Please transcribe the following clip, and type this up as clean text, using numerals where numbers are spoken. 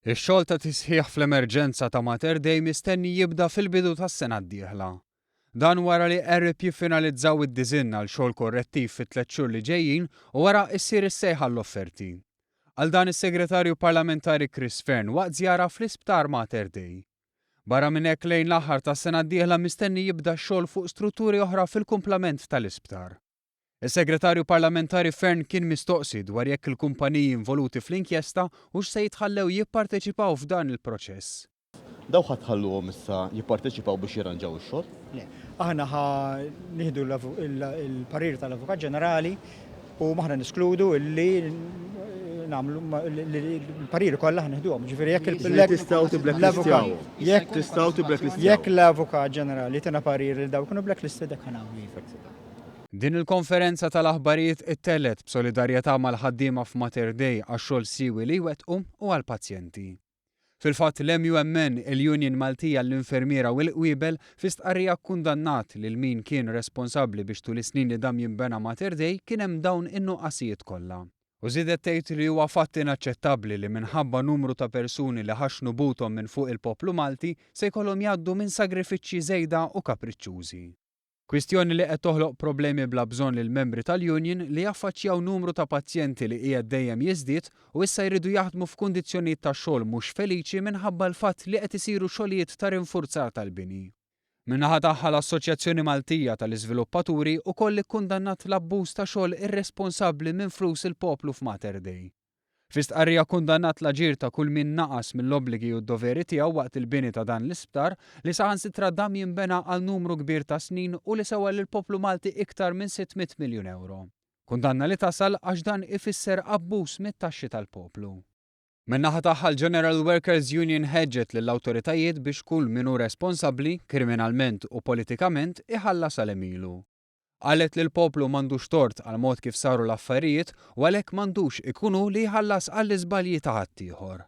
Ix-xogħol ta' tisħiħ fl-emerġenza ta' Mater Dei mistenni jibda fil-bidu tas-sena d-dieħla. Dan wara li qerrib jiffinalizzaw id-diżinn għal xogħol korrettiv fit-tliet xhur li ġejjin u wara ssir is-sejħa l-offerti. Għal dan is-Segretarju Parlamentari Chris Fern waqt żjara fl-Isptar Mater Dei. Barra minn hekk lejn l-aħħar tas-sena d-dieħla mistenni jibda x-xogħol fuq strutturi oħra fil-kumplament tal-isptar. Is-Segretarju Parlamentari Fern kien mistoqsi dwar jekk il-kumpaniji involuti fl-inkjesta hux se jitħallew jipparteċipaw f'dan il-proċess. Daw ħatħalluhom issa jipparteċipaw biex jirranġaw ix-xogħol? Aħna nieħdu il-parir tal-Avukat Ġenerali u maħna niskludu illi nagħmlu il-pariri kollha ħnieħduhom. Ġifieri jekk l-Avukat Ġenerali tina parir il daw kienu blacklisted hekk ħanagħmlu. Din il-konferenza tal-aħbarijiet ittelet b'solidarjetà mal-ħaddiema f'Mater Dei għax-xogħol siwi li jwettqu u għall-pazjenti. Fil-fatt l-MUMN, il-Union Maltija l-Infermiera u l-Qwiebel fi stqarrija kkundannat lil min kien responsabbli biex tul is-snin li dam jinbena Mater Dei kien hemm dawn in-nuqqasijiet kollha. U żiedet tgħid li huwa fatt inaċċettabbli li minħabba numru ta' persuni li ħaxnu buthom minn fuq il-poplu Malti se jkollhom jgħaddu minn sagrifiċċji żejda u kapriċċjużi. Kwistjoni li qed toħloq problemi bla bżonn lil membri tal-Union li jaffaċċjaw numru ta' pazjenti li qiegħed dejjem jiżdied u issa jridu jaħdmu f'kundizzjonijiet ta' xogħol mhux feliċi minħabba l-fatt li qed isiru xogħlijiet ta' rinfurzar tal-bini. Min-naħa tagħha l-Assoċjazzjoni Maltija tal-Iżviluppaturi wkoll ikkundannat l-abbuż ta' xogħol irresponsabbli minn flus il-poplu f'Mater Dei. Fi stqarrija kundannat l-aġir ta' kull min naqas mill-obbligi u d-doveri tiegħu waqt il-bini ta' dan l-isptar li saħansitra dam jinbena għal numru kbir ta' snin u li sewa lill-poplu Malti iktar minn 600 miljun euro. Kundanna li tasal għax dan ifisser abbuż mit-taxxi tal-poplu. Min-naħa tagħha l-General Workers Union ħeġġet lill-awtoritajiet biex kull min hu responsabbli kriminalment u politikament iħallas għal emilu. Qalet li l-poplu m'għandux tort għal mod kif saru l-affarijiet u għalhekk m'għandux ikunu li jħallas għall-iżbalji ta' ħaddieħor.